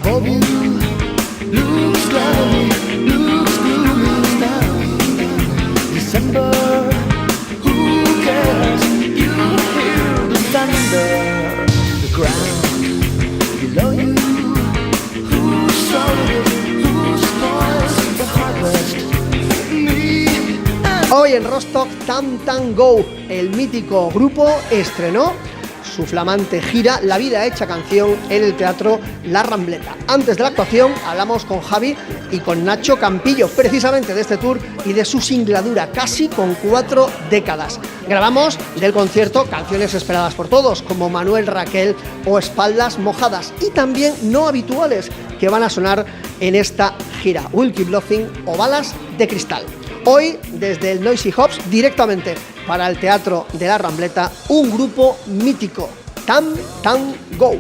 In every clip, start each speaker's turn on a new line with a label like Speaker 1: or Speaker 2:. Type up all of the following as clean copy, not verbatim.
Speaker 1: of you looks lovely, looks gloomy now. December, who cares? You hear the thunder, the ground below you. Who sowed it? Who spoils the harvest? Me and
Speaker 2: Hoy en Rostock, Tam Tam Go, el mítico grupo, estrenó su flamante gira La vida hecha canción en el Teatro La Rambleta. Antes de la actuación hablamos con Javi y con Nacho Campillo, precisamente de este tour y de su singladura, casi con 4 décadas. Grabamos del concierto canciones esperadas por todos, como Manuel Raquel o Espaldas Mojadas, y también no habituales que van a sonar en esta gira, Will Keep Loving o Balas de Cristal. Hoy, desde el Noisy Hops, directamente para el Teatro de la Rambleta, un grupo mítico, Tam Tam Go.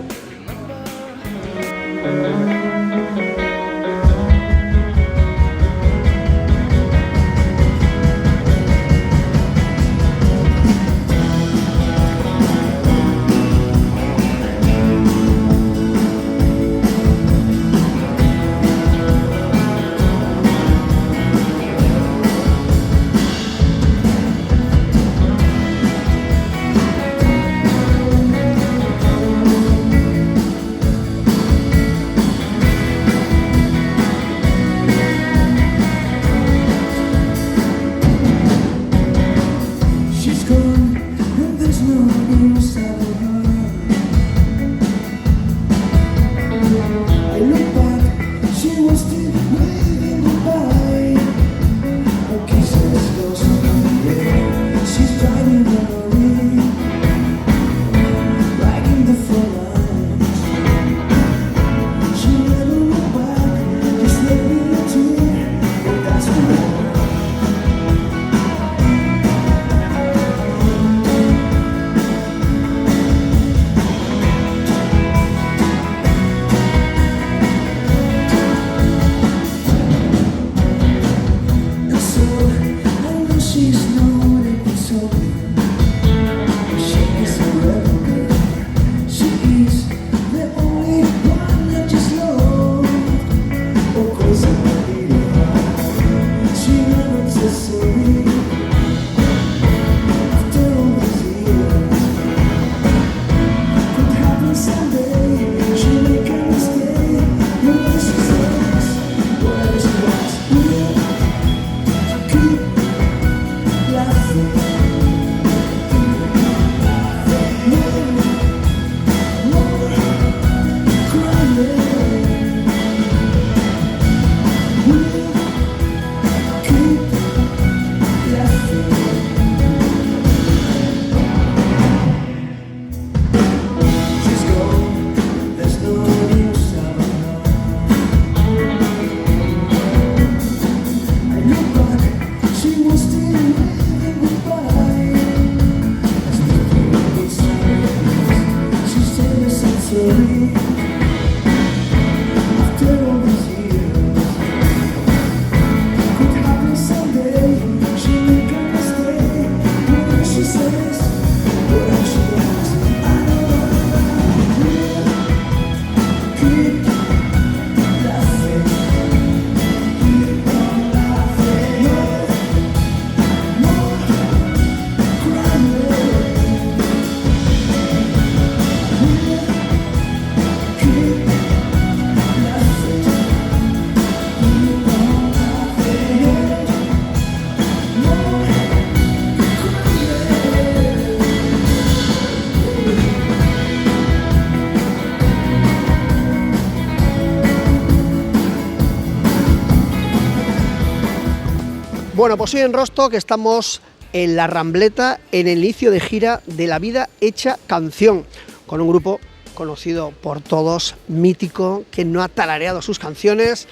Speaker 2: Bueno, pues hoy en Rostock estamos en La Rambleta, en el inicio de gira de La vida hecha canción, con un grupo conocido por todos, mítico, que no ha tarareado sus canciones.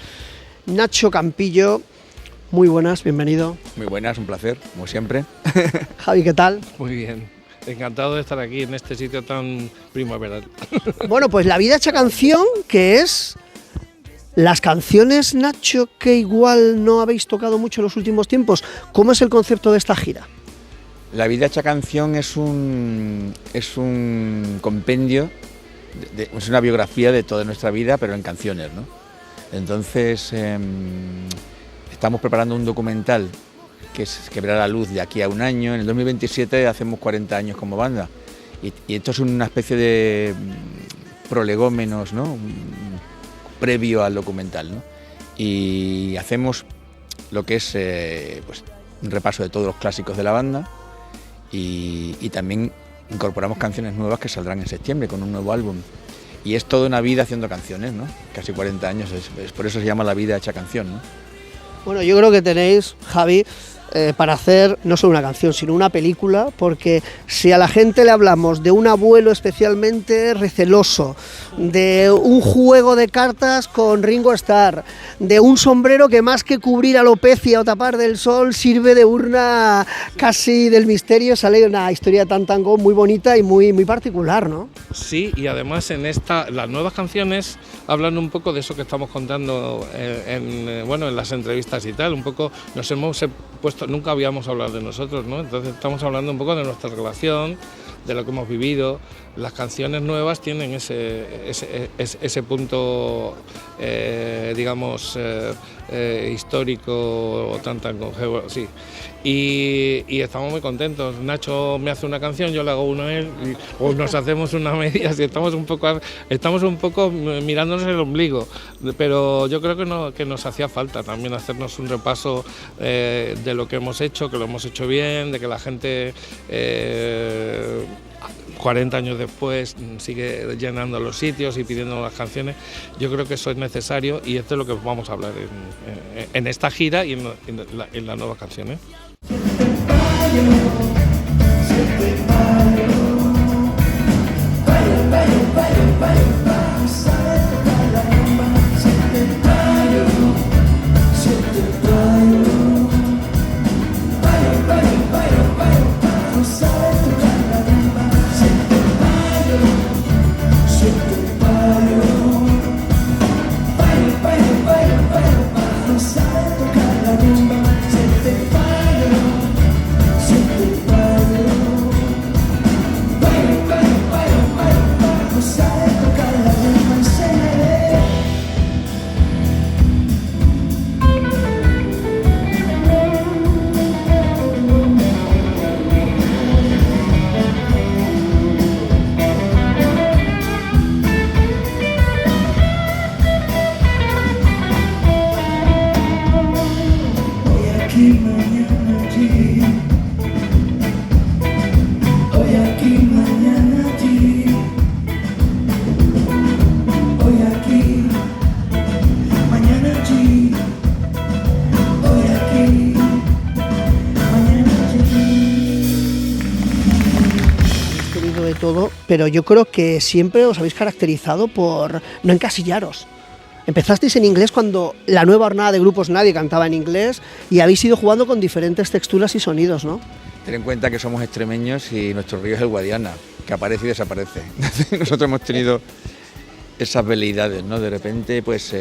Speaker 2: Nacho Campillo, muy buenas, bienvenido.
Speaker 3: Muy buenas, un placer, como siempre.
Speaker 2: Javi, ¿qué tal?
Speaker 4: Muy bien, encantado de estar aquí en este sitio tan primaveral.
Speaker 2: Bueno, pues La vida hecha canción, que es las canciones, Nacho, que igual no habéis tocado mucho en los últimos tiempos. ¿Cómo es el concepto de esta gira?
Speaker 3: La vida hecha canción es un compendio es una biografía de toda nuestra vida, pero en canciones, ¿no? Entonces, estamos preparando un documental que verá la luz de aquí a un año. En el 2027 hacemos 40 años como banda. Y esto es una especie de prolegómenos, ¿no? Previo al documental, ¿no? Y hacemos lo que es pues, un repaso de todos los clásicos de la banda y también incorporamos canciones nuevas que saldrán en septiembre con un nuevo álbum. Y es toda una vida haciendo canciones, ¿no? Casi 40 años, por eso se llama La vida hecha canción, ¿no?
Speaker 2: Bueno, yo creo que tenéis, Javi, para hacer no solo una canción, sino una película, porque si a la gente le hablamos de un abuelo especialmente receloso, de un juego de cartas con Ringo Starr, de un sombrero que más que cubrir alopecia o tapar del sol sirve de urna casi del misterio, sale una historia tan tango muy bonita y muy particular, ¿no?
Speaker 4: Sí, y además las nuevas canciones hablan un poco de eso que estamos contando en las entrevistas y tal, un poco nos hemos puesto, nunca habíamos hablado de nosotros, ¿no? Entonces estamos hablando un poco de nuestra relación, de lo que hemos vivido. Las canciones nuevas tienen ese punto, histórico o tan longevo, sí. Y estamos muy contentos. Nacho me hace una canción, yo le hago una a él, o nos hacemos una media, y estamos un poco mirándonos el ombligo. Pero yo creo que nos hacía falta también hacernos un repaso de lo que hemos hecho, que lo hemos hecho bien, de que la gente 40 años después sigue llenando los sitios y pidiendo las canciones. Yo creo que eso es necesario y esto es lo que vamos a hablar en esta gira y en las nuevas canciones.
Speaker 2: Pero yo creo que siempre os habéis caracterizado por no encasillaros. Empezasteis en inglés cuando la nueva hornada de grupos nadie cantaba en inglés y habéis ido jugando con diferentes texturas y sonidos, ¿no?
Speaker 3: Ten en cuenta que somos extremeños y nuestro río es el Guadiana, que aparece y desaparece. Nosotros hemos tenido esas veleidades, ¿no? De repente, pues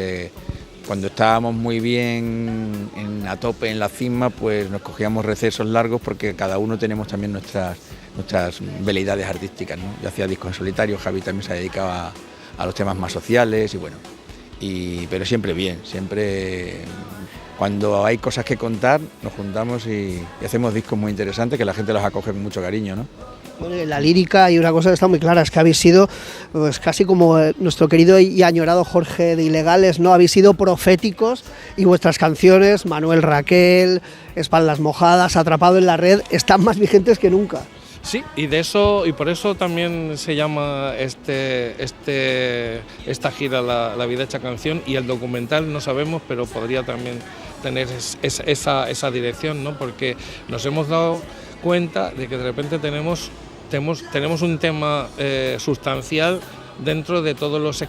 Speaker 3: cuando estábamos muy bien a tope en la cima, pues nos cogíamos recesos largos porque cada uno tenemos también nuestras veleidades artísticas, ¿no? Yo hacía discos en solitario, Javi también se dedicaba a los temas más sociales y bueno, pero siempre bien, siempre cuando hay cosas que contar nos juntamos y hacemos discos muy interesantes que la gente los acoge con mucho cariño, ¿no?
Speaker 2: Bueno, en la lírica hay una cosa que está muy clara, es que habéis sido pues casi como nuestro querido y añorado Jorge de Ilegales, ¿no? Habéis sido proféticos y vuestras canciones, Manuel Raquel, Espaldas Mojadas, Atrapado en la Red, están más vigentes que nunca.
Speaker 4: Sí, y por eso también se llama esta gira La vida hecha canción, y el documental no sabemos, pero podría también tener esa dirección, ¿no? Porque nos hemos dado cuenta de que de repente tenemos un tema sustancial dentro de todos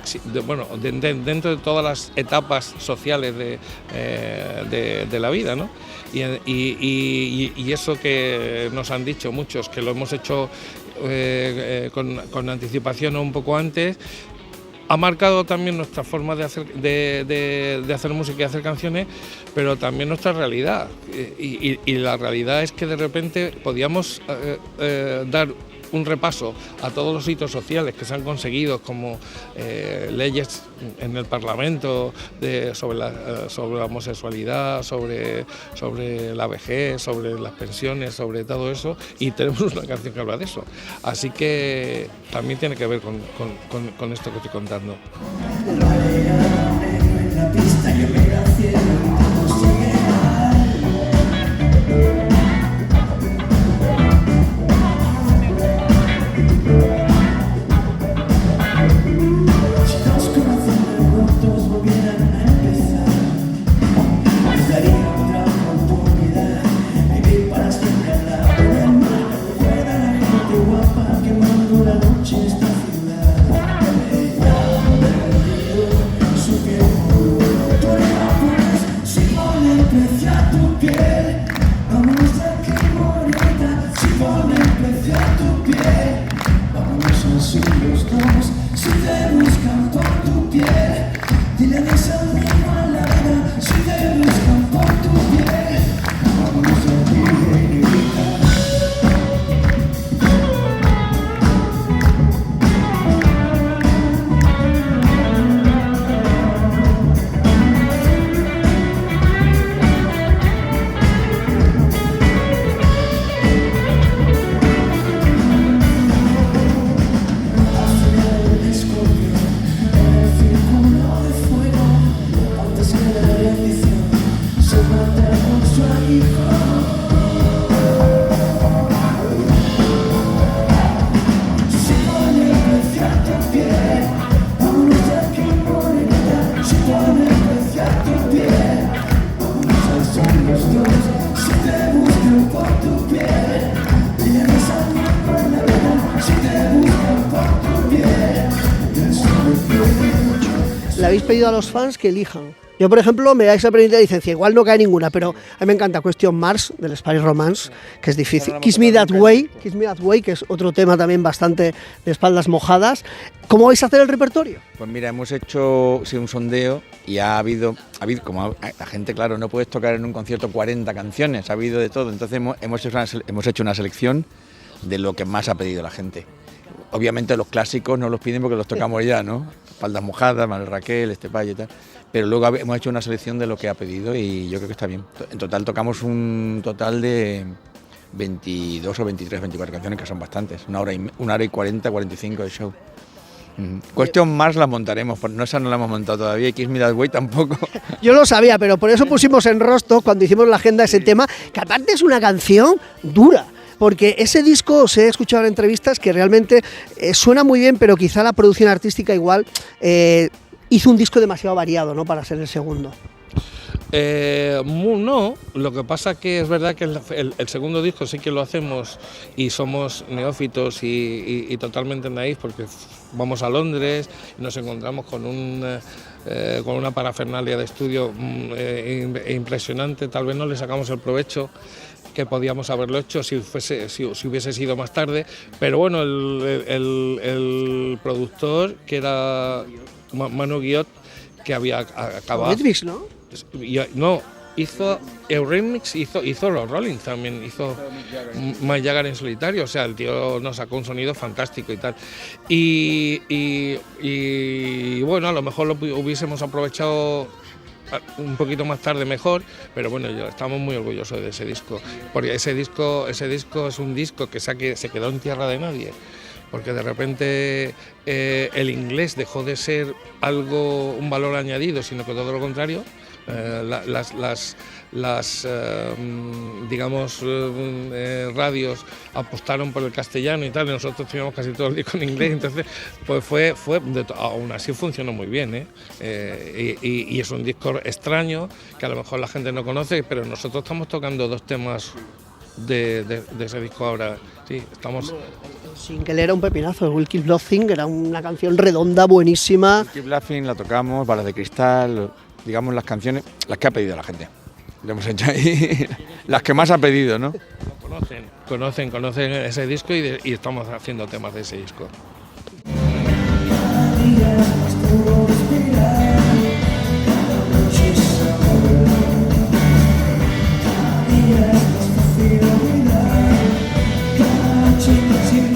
Speaker 4: dentro de todas las etapas sociales de la vida, ¿no? Y eso que nos han dicho muchos, que lo hemos hecho con anticipación o un poco antes, ha marcado también nuestra forma de hacer música y hacer canciones, pero también nuestra realidad. Y la realidad es que de repente podíamos dar un repaso a todos los hitos sociales que se han conseguido, como leyes en el Parlamento sobre la homosexualidad, sobre la vejez, sobre las pensiones, sobre todo eso, y tenemos una canción que habla de eso. Así que también tiene que ver con esto que estoy contando.
Speaker 2: Le habéis pedido a los fans que elijan. Yo, por ejemplo, me dais a pedir de licencia, igual no cae ninguna, pero a mí me encanta Question Mars, del Spanish Romance, que es difícil. Kiss Me That Way, que es otro tema también bastante de espaldas mojadas. ¿Cómo vais a hacer el repertorio?
Speaker 3: Pues mira, hemos hecho un sondeo y ha habido como la gente, claro, no puedes tocar en un concierto 40 canciones, ha habido de todo, entonces hemos hecho una selección de lo que más ha pedido la gente. Obviamente los clásicos no los piden porque los tocamos ya, ¿no? Espaldas mojadas, Manuel Raquel, Estepaya y tal. Pero luego hemos hecho una selección de lo que ha pedido y yo creo que está bien. En total tocamos un total de 22 o 23, 24 canciones, que son bastantes. Una hora y 40, 45 de show. Question Mars la montaremos, no, esa no la hemos montado todavía, y Kiss Me That Way tampoco.
Speaker 2: Yo lo sabía, pero por eso pusimos en Rostock, cuando hicimos la agenda, ese tema, que aparte es una canción dura. Porque ese disco, os he escuchado en entrevistas que realmente suena muy bien, pero quizá la producción artística igual hizo un disco demasiado variado, ¿no?, para ser el segundo.
Speaker 4: No, lo que pasa que es verdad que el segundo disco sí que lo hacemos y somos neófitos y totalmente naif, porque vamos a Londres y nos encontramos con una parafernalia de estudio impresionante. Tal vez no le sacamos el provecho que podíamos haberlo hecho si hubiese sido más tarde, pero bueno, el productor, que era Manu Guiot, que había acabado...
Speaker 2: Eurythmics, ¿no?
Speaker 4: No, hizo Eurythmics, hizo los Rolling también, hizo Mick Jagger en solitario, o sea, el tío nos sacó un sonido fantástico y tal. Y bueno, a lo mejor lo hubiésemos aprovechado un poquito más tarde mejor, pero bueno, estamos muy orgullosos de ese disco, porque ese disco es un disco que se quedó en tierra de nadie, porque de repente el inglés dejó de ser un valor añadido, sino que todo lo contrario. Radios apostaron por el castellano y tal, y nosotros teníamos casi todo el disco en inglés, entonces pues aún así funcionó muy bien, y es un disco extraño que a lo mejor la gente no conoce, pero nosotros estamos tocando dos temas de ese disco ahora. Sí, estamos...
Speaker 2: Single era un pepinazo, el Will Keep Laughing era una canción redonda, buenísima.
Speaker 3: Will Keep Laughing la tocamos, Balas de Cristal, digamos las canciones, las que ha pedido la gente. Le hemos hecho ahí las que más ha pedido, ¿no?
Speaker 4: Conocen ese disco y estamos haciendo temas de ese disco.
Speaker 1: Sin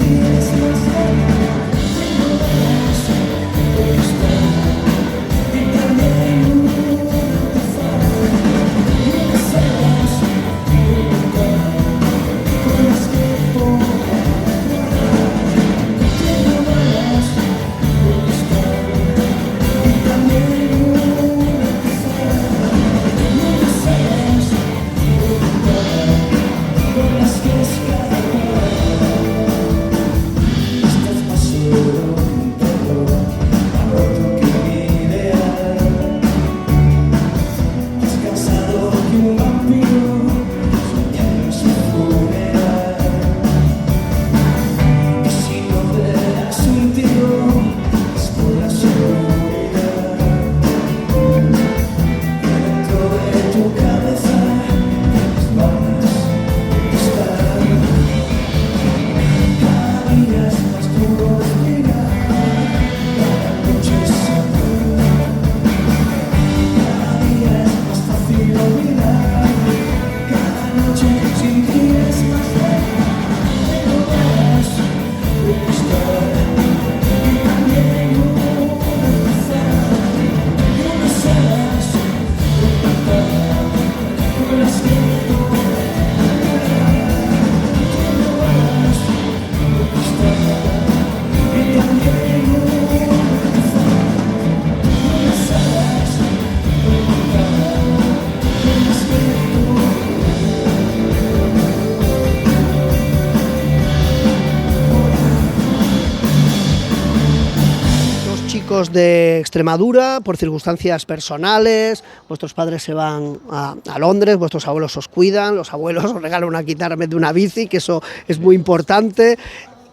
Speaker 2: chicos de Extremadura por circunstancias personales, vuestros padres se van a Londres, vuestros abuelos os cuidan, los abuelos os regalan una guitarra en vez de una bici, que eso es muy importante,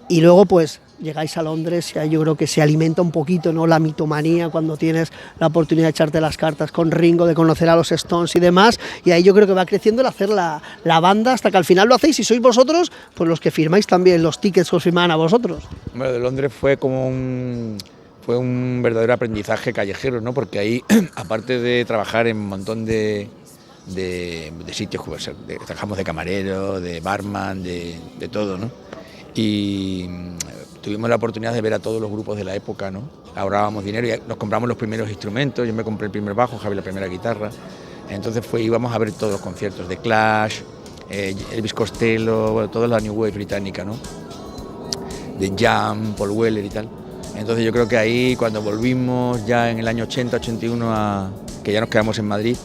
Speaker 2: y luego pues llegáis a Londres y ahí yo creo que se alimenta un poquito, ¿no?, la mitomanía cuando tienes la oportunidad de echarte las cartas con Ringo, de conocer a los Stones y demás, y ahí yo creo que va creciendo el hacer la banda hasta que al final lo hacéis y sois vosotros pues los que firmáis también los tickets que os firmaban a vosotros.
Speaker 3: Bueno, de Londres fue como un verdadero aprendizaje callejero, ¿no? Porque ahí, aparte de trabajar en un montón de sitios, pues, trabajamos de camarero, de barman, de todo, ¿no? Y tuvimos la oportunidad de ver a todos los grupos de la época, ¿no? Ahorrábamos dinero y nos compramos los primeros instrumentos. Yo me compré el primer bajo, Javi la primera guitarra. Entonces íbamos a ver todos los conciertos de Clash, Elvis Costello, bueno, toda la New Wave británica, ¿no? De Jam, Paul Weller y tal. Entonces yo creo que ahí, cuando volvimos ya en el año 80, 81, que ya nos quedamos en Madrid,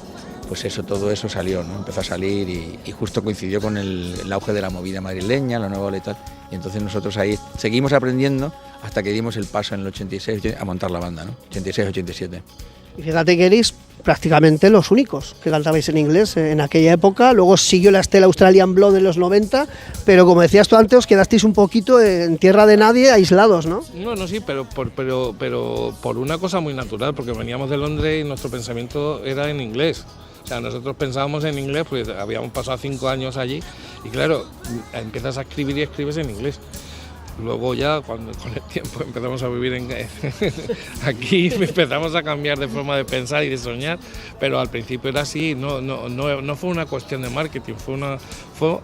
Speaker 3: pues todo eso salió, ¿no? Empezó a salir y justo coincidió con el auge de la movida madrileña, la nueva ola y tal. Y entonces nosotros ahí seguimos aprendiendo hasta que dimos el paso en el 86 a montar la banda, ¿no? 86-87.
Speaker 2: Y fíjate que erais prácticamente los únicos que cantabais en inglés en aquella época, luego siguió la estela Australian Blonde en los 90, pero como decías tú antes, os quedasteis un poquito en tierra de nadie, aislados, ¿no?
Speaker 4: No, sí, pero por una cosa muy natural, porque veníamos de Londres y nuestro pensamiento era en inglés. O sea, nosotros pensábamos en inglés porque habíamos pasado 5 años allí y claro, empiezas a escribir y escribes en inglés. Luego ya, con el tiempo empezamos a vivir aquí, empezamos a cambiar de forma de pensar y de soñar, pero al principio era así, no fue una cuestión de marketing, fue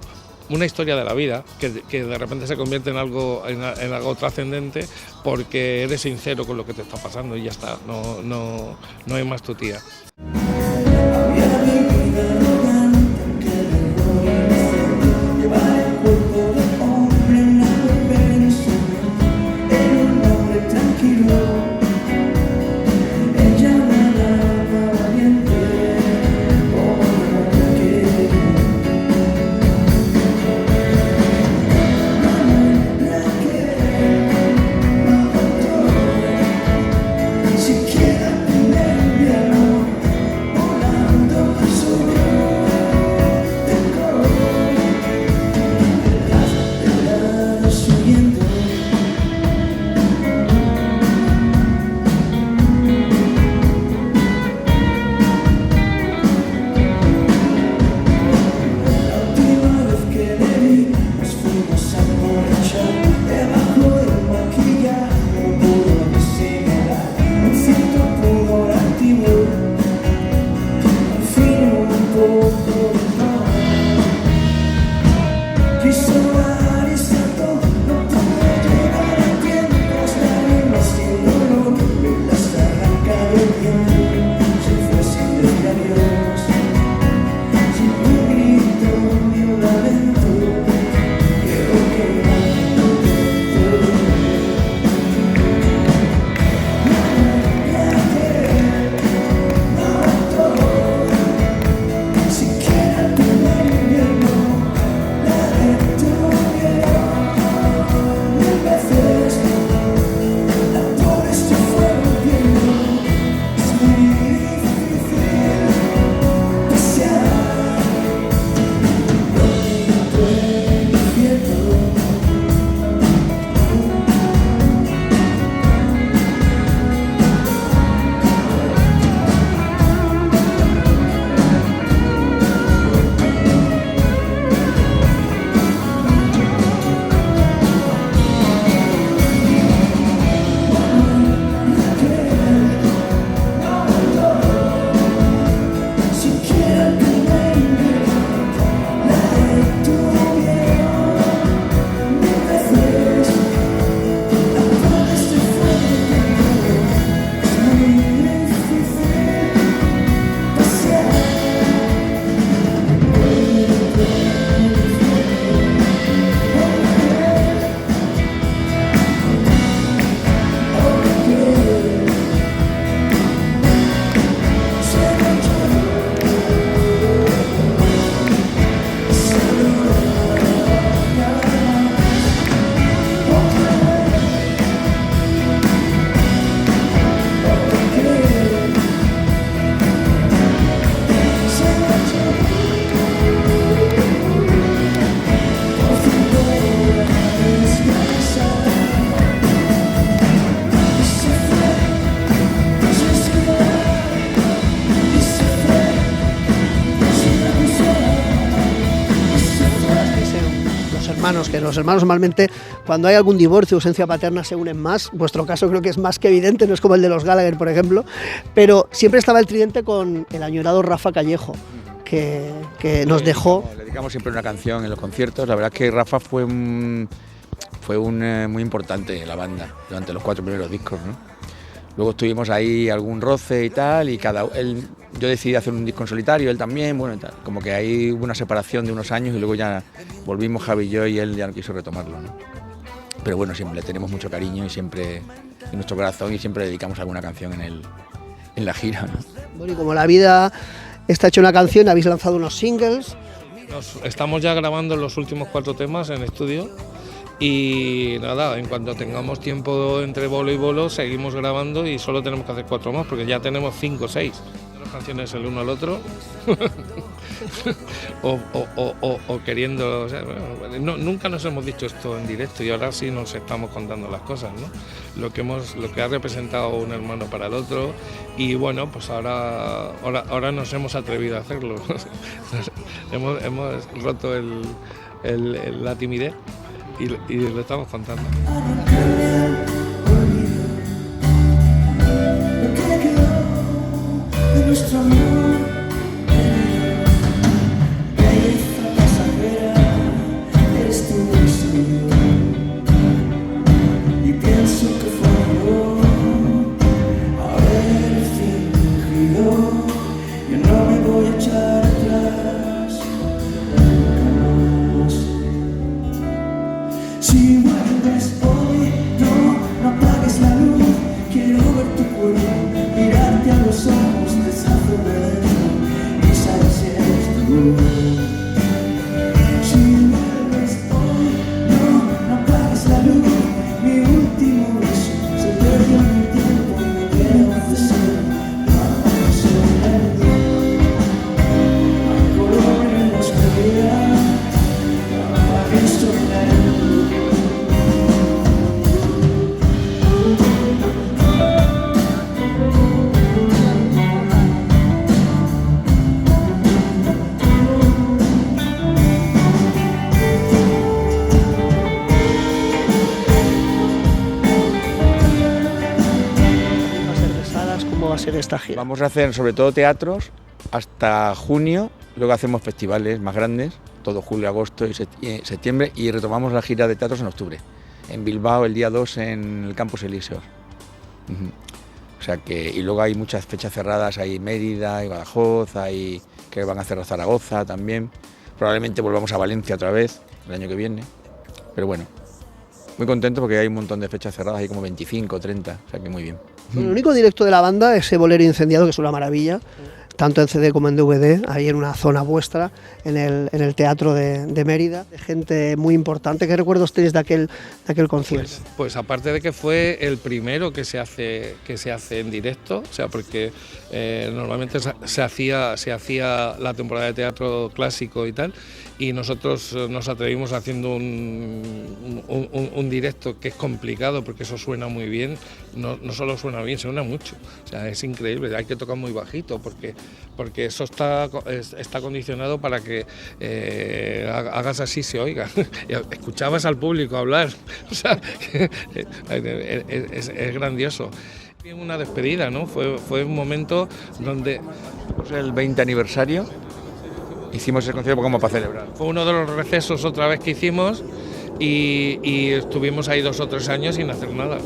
Speaker 4: una historia de la vida que de repente se convierte en algo trascendente porque eres sincero con lo que te está pasando y ya está, no hay más tutía.
Speaker 2: hermanos, que los hermanos normalmente cuando hay algún divorcio o ausencia paterna se unen más. Vuestro caso creo que es más que evidente, no es como el de los Gallagher, por ejemplo, pero siempre estaba el tridente con el añorado Rafa Callejo, que nos dejó.
Speaker 3: Le dedicamos siempre una canción en los conciertos. La verdad es que Rafa fue muy importante en la banda durante los 4 primeros discos, ¿no? Luego estuvimos ahí algún roce y tal, y yo decidí hacer un disco en solitario, él también, bueno, y tal. Como que ahí hubo una separación de unos años y luego ya volvimos Javi y yo, y él ya no quiso retomarlo, ¿no? Pero bueno, siempre le tenemos mucho cariño y siempre en nuestro corazón, y siempre dedicamos alguna canción en la gira, ¿no?
Speaker 2: Bueno, y como la vida está hecha una canción, habéis lanzado unos singles.
Speaker 4: Estamos ya grabando los últimos 4 temas en estudio. Y nada, en cuanto tengamos tiempo entre bolo y bolo, seguimos grabando y solo tenemos que hacer 4 más, porque ya tenemos 5 o 6. Las canciones el uno al otro, o queriendo... O sea, nunca nos hemos dicho esto en directo, y ahora sí nos estamos contando las cosas, ¿no? Lo que ha representado un hermano para el otro, y bueno, pues ahora nos hemos atrevido a hacerlo. hemos roto la timidez. Y lo estamos contando.
Speaker 1: Si vuelves hoy, no apagues la luz. Quiero ver tu cuerpo, mirarte a los ojos, desafiar y saber si eres tú. Si vuelves hoy, no apagues la luz. Mi último beso se perdió en el tiempo y me quiero ofrecer. Vamos a soñar, a color en la oscuridad, a soñar.
Speaker 2: ¿Cómo va a ser esta gira?
Speaker 3: Vamos a hacer sobre todo teatros hasta junio, luego hacemos festivales más grandes, todo julio, agosto y septiembre, y retomamos la gira de teatros en octubre, en Bilbao el día 2 en el Campus Elíseos. O sea que, y luego hay muchas fechas cerradas, hay Mérida, hay Badajoz, hay que van a cerrar Zaragoza también, probablemente volvamos a Valencia otra vez el año que viene, pero bueno, muy contento porque hay un montón de fechas cerradas, hay como 25 o 30, o sea que muy bien.
Speaker 2: Bueno, el único directo de la banda es ese Bolero Incendiado, que es una maravilla, tanto en CD como en DVD, ahí en una zona vuestra, en el Teatro de Mérida, de gente muy importante. ¿Qué recuerdos tenéis de aquel concierto?
Speaker 4: Pues aparte de que fue el primero que se hace en directo, o sea, porque normalmente se hacía la temporada de teatro clásico y tal, y nosotros nos atrevimos haciendo un directo que es complicado porque eso suena muy bien, no solo suena bien, suena mucho, o sea, es increíble, hay que tocar muy bajito porque eso está condicionado para que hagas así se oiga. Escuchabas al público hablar, o sea, es grandioso. Una despedida, ¿no? Fue un momento donde...
Speaker 3: El 20 aniversario, hicimos ese concierto como para celebrar.
Speaker 4: Fue uno de los recesos otra vez que hicimos y estuvimos ahí 2 o 3 años sin hacer nada.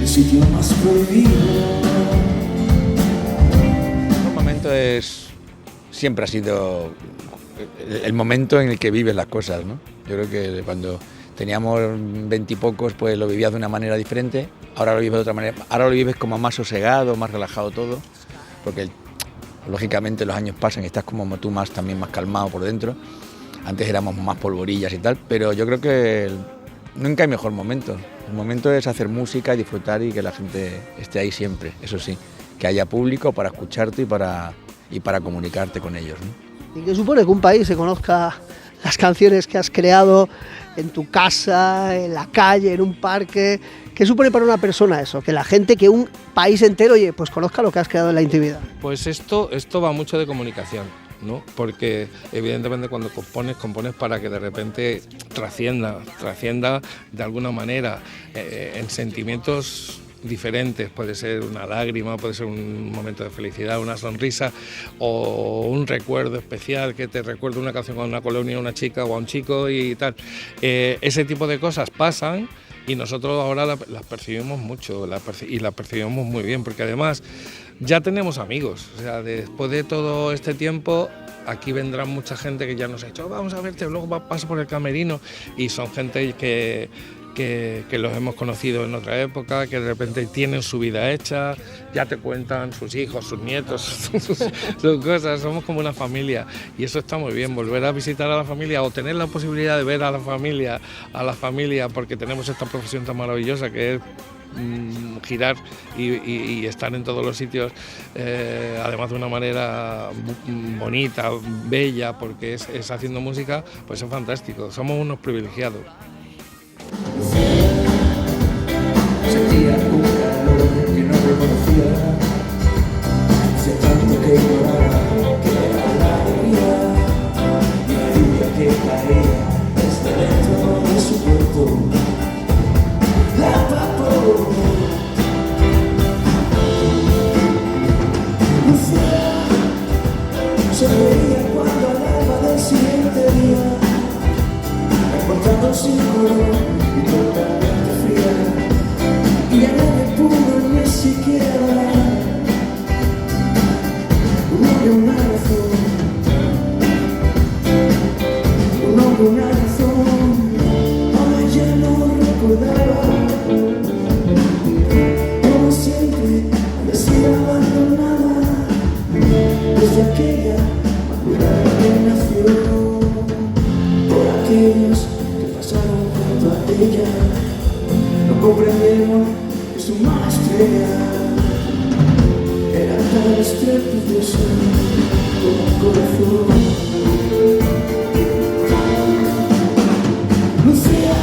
Speaker 1: El sitio más prohibido.
Speaker 3: El momento siempre ha sido el momento en el que vives las cosas, ¿no? Yo creo que cuando teníamos 20 y pocos, pues lo vivías de una manera diferente, ahora lo vives de otra manera, ahora lo vives como más sosegado, más relajado todo, porque lógicamente los años pasan y estás como tú también más calmado por dentro. Antes éramos más polvorillas y tal, pero yo creo que nunca hay mejor momento. El momento es hacer música y disfrutar y que la gente esté ahí siempre, eso sí, que haya público para escucharte y para comunicarte con ellos, ¿no?
Speaker 2: ¿Y qué supone que un país se conozca las canciones que has creado en tu casa, en la calle, en un parque? ¿Qué supone para una persona eso? Que la gente, que un país entero, oye, pues conozca lo que has creado en la intimidad.
Speaker 4: Pues esto va mucho de comunicación, ¿no? Porque evidentemente cuando compones para que de repente trascienda de alguna manera en sentimientos diferentes, puede ser una lágrima, puede ser un momento de felicidad, una sonrisa o un recuerdo especial que te recuerda una canción con una colonia, a una chica o a un chico y tal. Ese tipo de cosas pasan y nosotros ahora las percibimos mucho y las percibimos muy bien, porque además ya tenemos amigos. O sea, después de todo este tiempo, aquí vendrá mucha gente que ya nos ha dicho, vamos a verte, luego paso por el camerino, y son gente que los hemos conocido en otra época, que de repente tienen su vida hecha, ya te cuentan sus hijos, sus nietos, sus cosas, somos como una familia y eso está muy bien, volver a visitar a la familia o tener la posibilidad de ver a la familia porque tenemos esta profesión tan maravillosa que es girar y estar en todos los sitios, además de una manera bonita, bella, porque es haciendo música, pues es fantástico, somos unos privilegiados.
Speaker 1: Sentía un calor que no reconocía, hacía tanto que ignoraba que era la alegría y la lluvia que caía desde dentro de su cuerpo. La empapó. Lucía sonreía cuando al alba del siguiente día, encontrando sin color y totalmente fría, y a nadie pudo ni siquiera una razón, una razón. Ahora ya no recordaba, como siempre había sido abandonada desde aquella madrugada que nació por aquellos que pasaron junto a ella. No comprendieron que su estrella era tan estrepitosa como un corazón. Lucía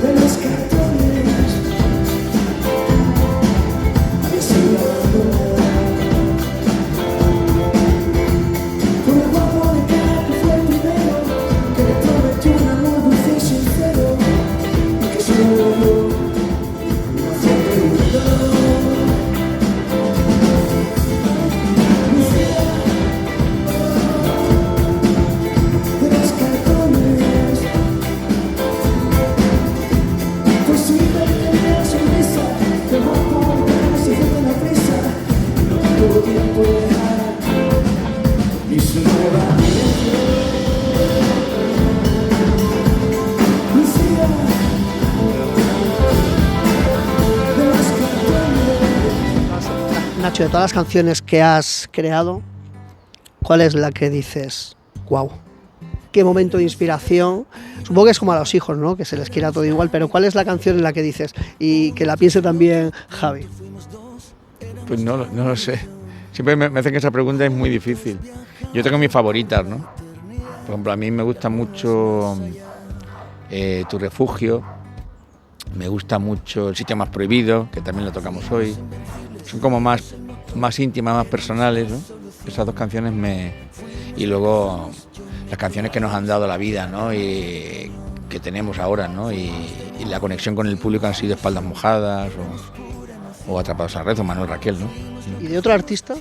Speaker 1: de los cartones había sido abandonada por el guapo de cara que fue el primero que le prometió un amor dulce y sincero y que solo logró una fuerte ilusión. Lucía de los cartones fue su hija que tenía la sonrisa que el guapo de cara se fue con la prisa y no tuvo tiempo de dejar y su nueva Lucía de los cartones.
Speaker 2: Nacho, de todas las canciones que has creado, ¿cuál es la que dices, wow, qué momento de inspiración? Supongo que es como a los hijos, ¿no? Que se les quiera todo igual, pero ¿cuál es la canción en la que dices? Y que la piense también Javi.
Speaker 3: Pues no lo sé. Siempre me hacen que esa pregunta es muy difícil. Yo tengo mis favoritas, ¿no? Por ejemplo, a mí me gusta mucho Tu Refugio, me gusta mucho El Sitio Más Prohibido, que también lo tocamos hoy. Son como más íntimas, más personales, ¿no? Esas dos canciones y luego las canciones que nos han dado la vida, ¿no? Y que tenemos ahora, ¿no? Y la conexión con el público han sido Espaldas Mojadas o Atrapados a Red o Manuel Raquel, ¿no?
Speaker 2: ¿Y de otro artista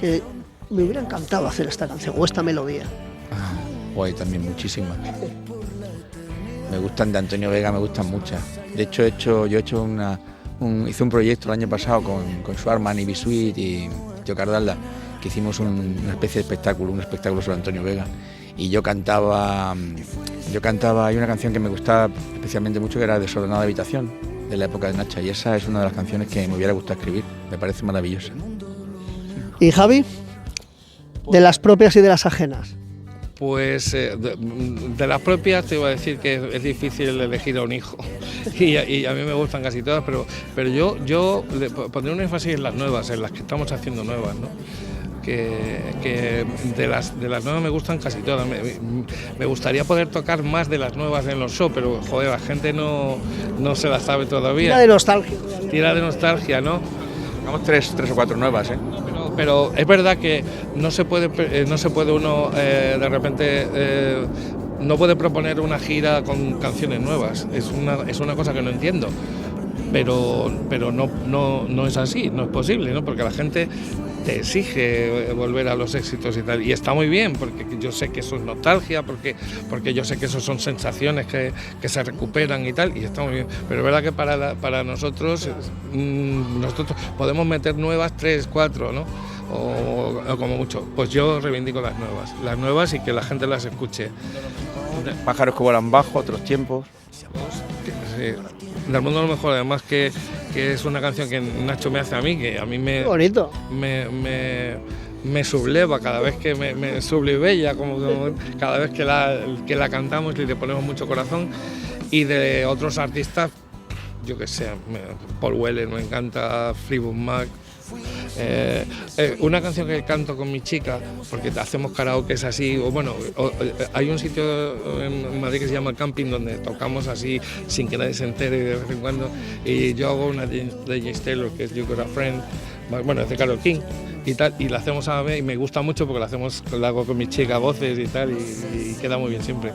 Speaker 2: que me hubiera encantado hacer esta canción o esta melodía?
Speaker 3: Guay, también muchísimas. Me gustan de Antonio Vega, me gustan muchas. De hecho, hice un proyecto el año pasado con Schwarman y Bisuit y Tío Cardalda, que hicimos una especie de espectáculo, un espectáculo sobre Antonio Vega. Y yo cantaba, hay una canción que me gustaba especialmente mucho, que era Desordenada Habitación, de la época de Nacha, y esa es una de las canciones que me hubiera gustado escribir, me parece maravillosa.
Speaker 2: ¿Y Javi? De las propias y de las ajenas.
Speaker 4: Pues de las propias te iba a decir que es difícil elegir a un hijo y a mí me gustan casi todas, pero yo le pondré un énfasis en las nuevas, en las que estamos haciendo nuevas, ¿no? Que de las nuevas me gustan casi todas. Me gustaría poder tocar más de las nuevas en los shows, pero joder, la gente no se las sabe todavía.
Speaker 2: Tira de nostalgia.
Speaker 4: Tira de nostalgia, ¿no?
Speaker 3: Tocamos tres o cuatro nuevas, ¿eh?
Speaker 4: Pero es verdad que no se puede uno de repente no puede proponer una gira con canciones nuevas. Es una cosa que no entiendo. Pero no es así, no es posible, ¿no? Porque la gente te exige volver a los éxitos y tal, y está muy bien, porque yo sé que eso es nostalgia, porque yo sé que eso son sensaciones que se recuperan y tal, y está muy bien, pero es verdad que para nosotros podemos meter nuevas 3, 4, ¿no? O como mucho, pues yo reivindico las nuevas y que la gente las escuche.
Speaker 3: Pájaros que vuelan bajo, otros tiempos.
Speaker 4: Sí. Del mundo a lo mejor, además que es una canción que Nacho me hace a mí, que a mí me
Speaker 2: bonito.
Speaker 4: Me subleva cada vez que me sublibella, como cada vez que la cantamos y le ponemos mucho corazón. Y de otros artistas, yo que sé, Paul Weller me encanta, Fleetwood Mac. Una canción que canto con mi chica, porque hacemos karaoke es así, hay un sitio en Madrid que se llama Camping, donde tocamos así sin que nadie se entere de vez en cuando, y yo hago una de James Taylor, que es You Got a Friend, bueno, es de Carole King y tal, y la hacemos a ver, y me gusta mucho porque la hago con mi chica, voces y tal, y queda muy bien siempre.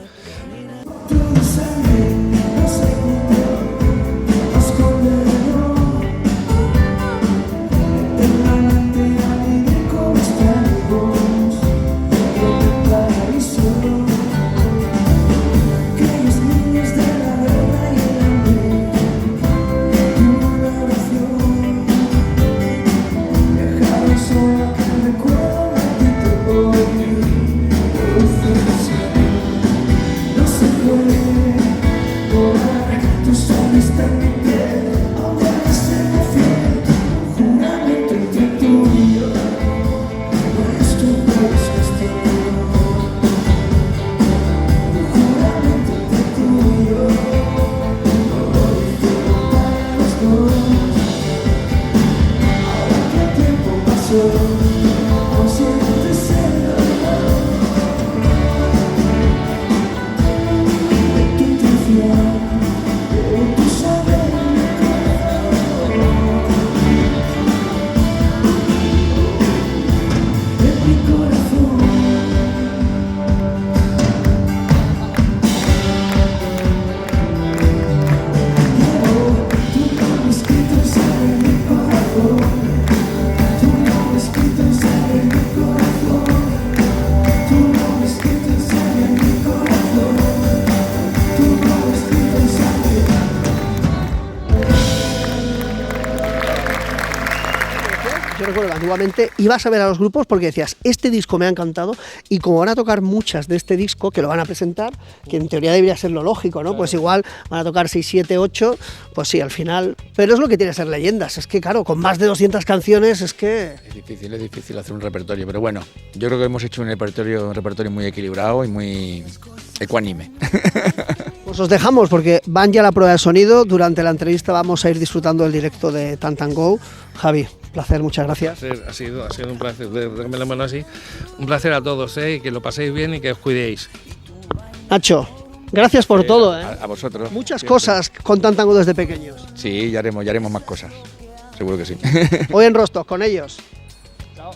Speaker 2: Yo recuerdo que antiguamente ibas a ver a los grupos porque decías, este disco me ha encantado, y como van a tocar muchas de este disco, que lo van a presentar, que en teoría debería ser lo lógico, ¿no? Claro. Pues igual van a tocar 6, 7, 8, pues sí, al final. Pero es lo que tiene que ser Leyendas, es que claro, con más de 200 canciones es que... Es
Speaker 3: difícil hacer un repertorio, pero bueno, yo creo que hemos hecho un repertorio muy equilibrado y muy ecuánime.
Speaker 2: Pues os dejamos porque van ya a la prueba de sonido. Durante la entrevista vamos a ir disfrutando del directo de Tantango. Javi, placer, muchas gracias.
Speaker 4: Ha sido un placer, darme la mano así. Un placer a todos, y que lo paséis bien y que os cuidéis.
Speaker 2: Nacho, gracias por todo.
Speaker 3: A vosotros.
Speaker 2: Muchas cosas con Tantango desde pequeños.
Speaker 3: Sí, ya haremos más cosas, seguro que sí.
Speaker 2: Hoy en Rostock, con ellos.
Speaker 4: Chao.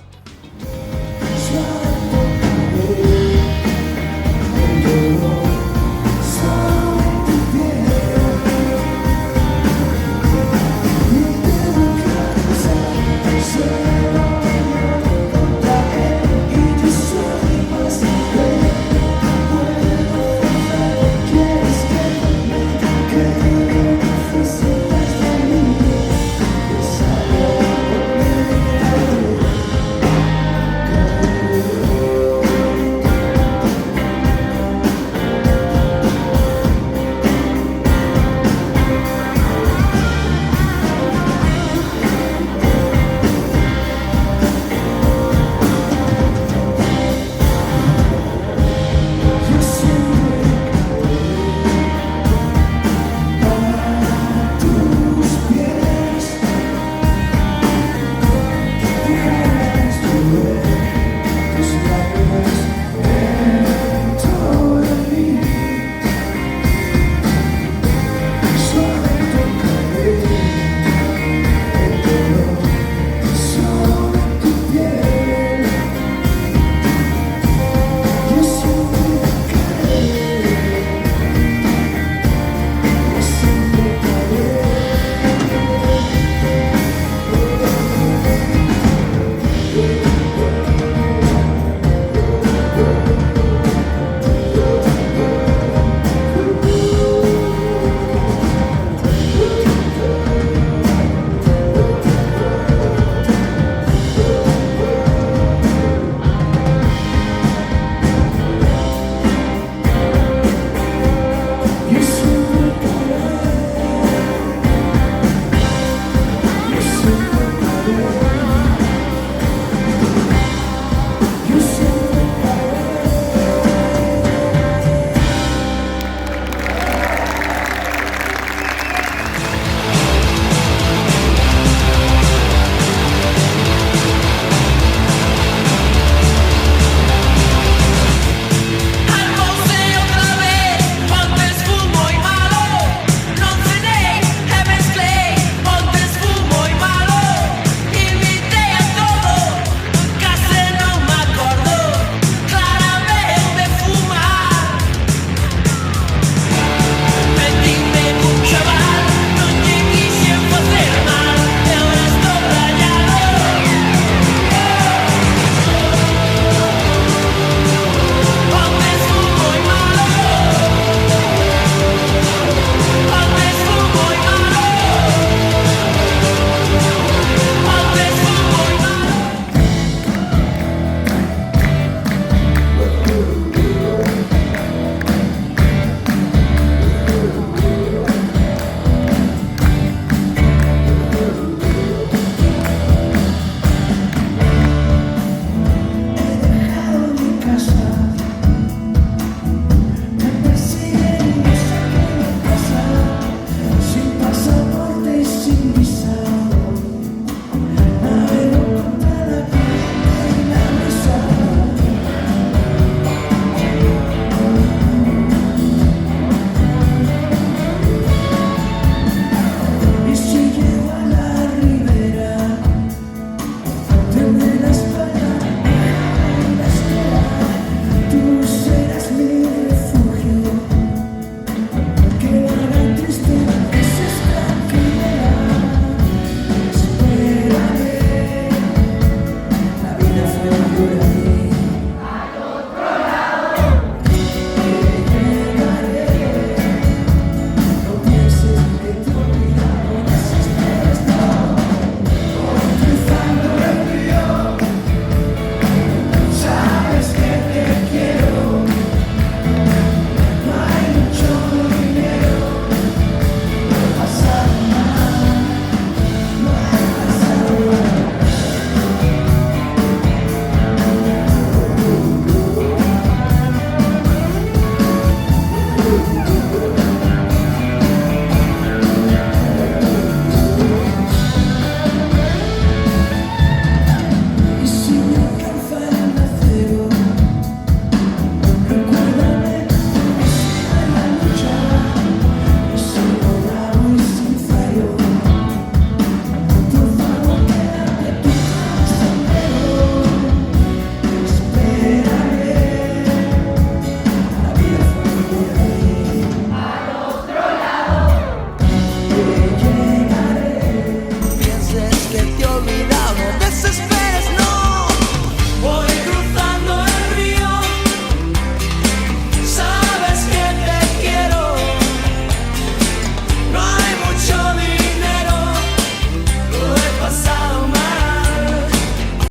Speaker 1: llorando.